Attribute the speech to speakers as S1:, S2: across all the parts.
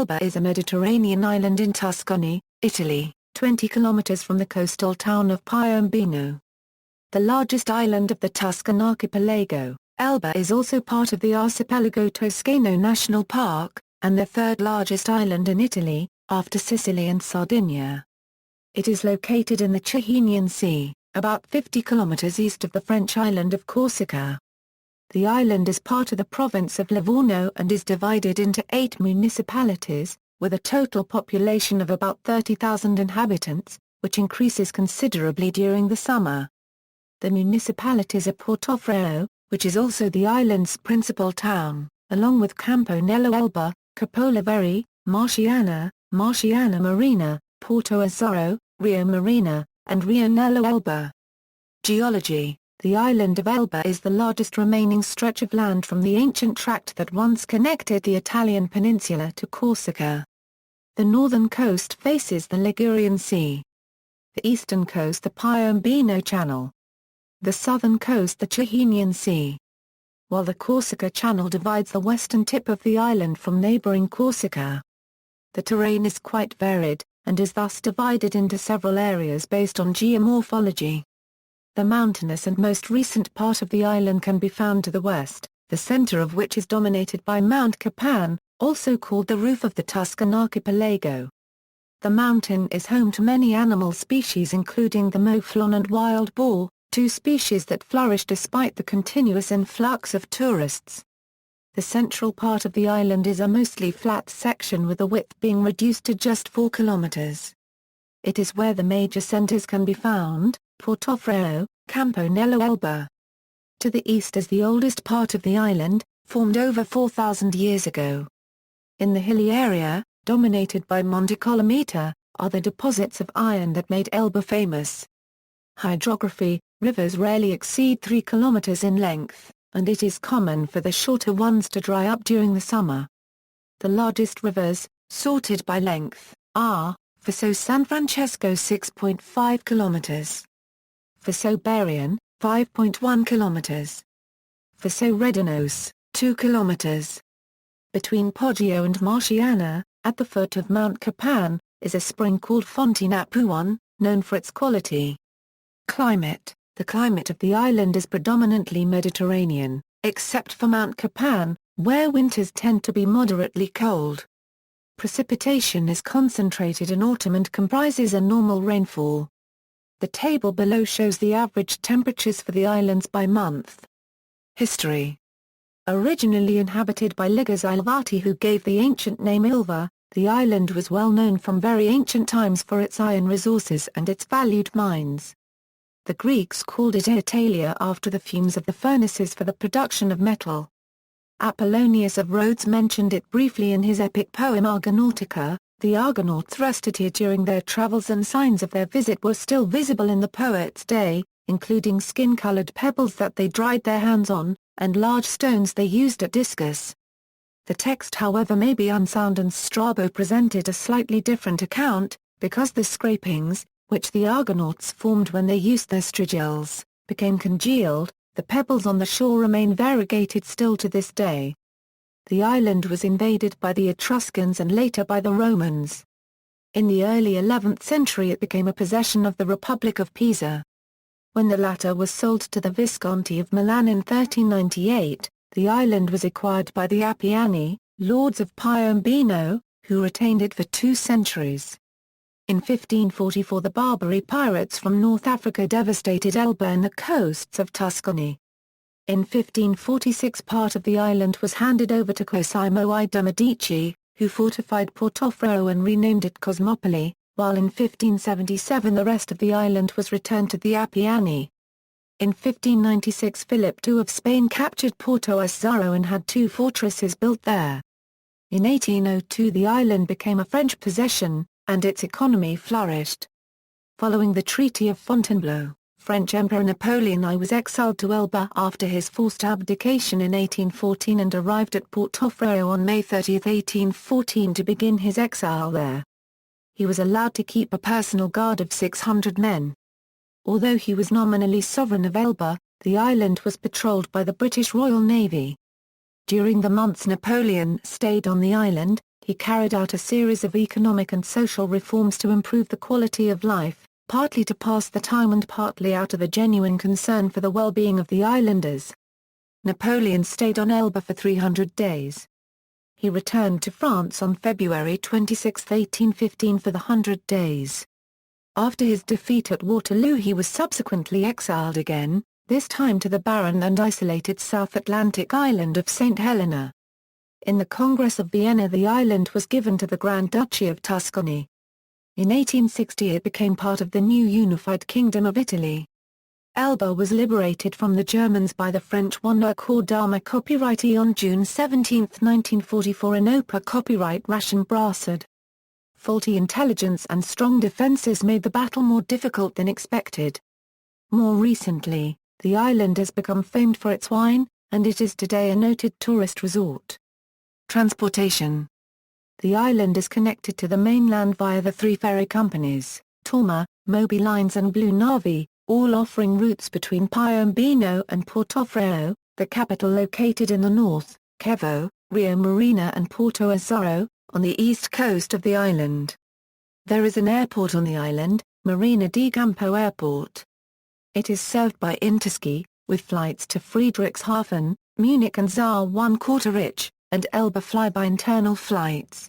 S1: Elba is a Mediterranean island in Tuscany, Italy, 20 kilometers from the coastal town of Piombino. The largest island of the Tuscan Archipelago, Elba is also part of the Arcipelago Toscano National Park, and the third largest island in Italy, after Sicily and Sardinia. It is located in the Tyrrhenian Sea, about 50 kilometers east of the French island of Corsica. The island is part of the province of Livorno and is divided into 8 municipalities, with a total population of about 30,000 inhabitants, which increases considerably during the summer. The municipalities are Portoferraio, which is also the island's principal town, along with Campo nell'Elba, Capoliveri, Marciana Marina, Porto Azzurro, Rio Marina, and Rio nell'Elba. Geology. The island of Elba is the largest remaining stretch of land from the ancient tract that once connected the Italian peninsula to Corsica. The northern coast faces the Ligurian Sea. The eastern coast the Piombino Channel. The southern coast the Tyrrhenian Sea. While the Corsica Channel divides the western tip of the island from neighboring Corsica. The terrain is quite varied, and is thus divided into several areas based on geomorphology. The mountainous and most recent part of the island can be found to the west, the center of which is dominated by Mount Capan, also called the roof of the Tuscan Archipelago. The mountain is home to many animal species including the mouflon and wild boar, 2 species that flourish despite the continuous influx of tourists. The central part of the island is a mostly flat section with the width being reduced to just 4 kilometers. It is where the major centers can be found, Portoferraio, Campo nell'Elba. To the east is the oldest part of the island, formed over 4,000 years ago. In the hilly area, dominated by Monte Colomita, are the deposits of iron that made Elba famous. Hydrography. Rivers rarely exceed 3 kilometers in length, and it is common for the shorter ones to dry up during the summer. The largest rivers, sorted by length, are Fosso San Francesco 6.5 kilometers. Fosso Berian, 5.1 kilometers. Fosso Redinos, 2 kilometers. Between Poggio and Marciana, at the foot of Mount Capan, is a spring called Fonte Napuan, known for its quality. Climate. The climate of the island is predominantly Mediterranean, except for Mount Capan, where winters tend to be moderately cold. Precipitation is concentrated in autumn and comprises a normal rainfall. The table below shows the average temperatures for the islands by month. History. Originally inhabited by Ligures Ilvati who gave the ancient name Ilva, the island was well known from very ancient times for its iron resources and its valued mines. The Greeks called it Aithalia after the fumes of the furnaces for the production of metal. Apollonius of Rhodes mentioned it briefly in his epic poem Argonautica. The Argonauts rested here during their travels and signs of their visit were still visible in the poet's day, including skin-colored pebbles that they dried their hands on, and large stones they used at discus. The text however may be unsound and Strabo presented a slightly different account, because the scrapings, which the Argonauts formed when they used their strigils, became congealed. The pebbles on the shore remain variegated still to this day. The island was invaded by the Etruscans and later by the Romans. In the early 11th century it became a possession of the Republic of Pisa. When the latter was sold to the Visconti of Milan in 1398, the island was acquired by the Appiani, lords of Piombino, who retained it for 2 centuries. In 1544 the Barbary pirates from North Africa devastated Elba and the coasts of Tuscany. In 1546 part of the island was handed over to Cosimo I de' Medici, who fortified Portoferraio and renamed it Cosmopoli, while in 1577 the rest of the island was returned to the Appiani. In 1596 Philip II of Spain captured Porto Azzurro and had 2 fortresses built there. In 1802 the island became a French possession, and its economy flourished. Following the Treaty of Fontainebleau, French Emperor Napoleon I was exiled to Elba after his forced abdication in 1814 and arrived at Portoferraio on May 30, 1814 to begin his exile there. He was allowed to keep a personal guard of 600 men. Although he was nominally sovereign of Elba, the island was patrolled by the British Royal Navy. During the months Napoleon stayed on the island, He carried out a series of economic and social reforms to improve the quality of life, partly to pass the time and partly out of a genuine concern for the well-being of the islanders. Napoleon stayed on Elba for 300 days. He returned to France on February 26, 1815 for the 100 days. After his defeat at Waterloo he was subsequently exiled again, this time to the barren and isolated South Atlantic island of St. Helena. In the Congress of Vienna the island was given to the Grand Duchy of Tuscany. In 1860 it became part of the new unified Kingdom of Italy. Elba was liberated from the Germans by the French One Accord d'Armes copyright on June 17, 1944 in OPA copyright Ration Brassard. Faulty intelligence and strong defenses made the battle more difficult than expected. More recently, the island has become famed for its wine, and it is today a noted tourist resort. Transportation. The island is connected to the mainland via the three ferry companies, Torma, Moby Lines and Blue Navy, all offering routes between Piombino and Portoferraio, the capital located in the north, Cevo, Rio Marina and Porto Azzurro, on the east coast of the island. There is an airport on the island, Marina di Campo Airport. It is served by Interski, with flights to Friedrichshafen, Munich and Saar 1/4 and Elba fly-by internal flights.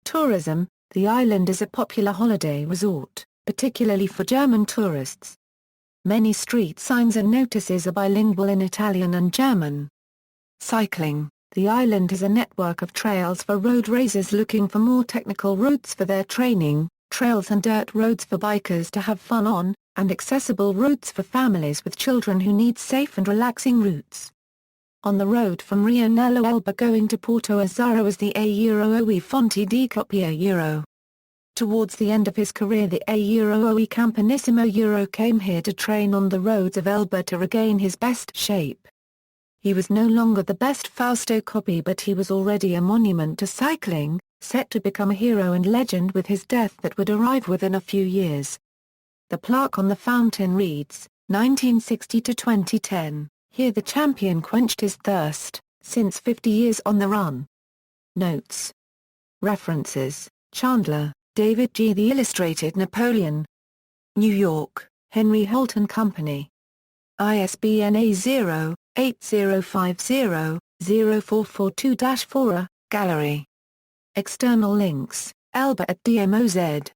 S1: Tourism. The island is a popular holiday resort, particularly for German tourists. Many street signs and notices are bilingual in Italian and German. Cycling. The island has a network of trails for road racers looking for more technical routes for their training, trails and dirt roads for bikers to have fun on, and accessible routes for families with children who need safe and relaxing routes. On the road from Rio nell'Elba going to Porto Azzurro is the ʻiːzola Fonte di Copia. Towards the end of his career the ʻiːzola Campanissimo came here to train on the roads of Elba to regain his best shape. He was no longer the best Fausto Coppi but he was already a monument to cycling, set to become a hero and legend with his death that would arrive within a few years. The plaque on the fountain reads, 1960 to 2010. Here the champion quenched his thirst, since 50 years on the run. Notes. References, Chandler, David G. The Illustrated Napoleon. New York, Henry Holt & Company. ISBN A0-8050-0442-4, Gallery. External links, Elba at DMOZ.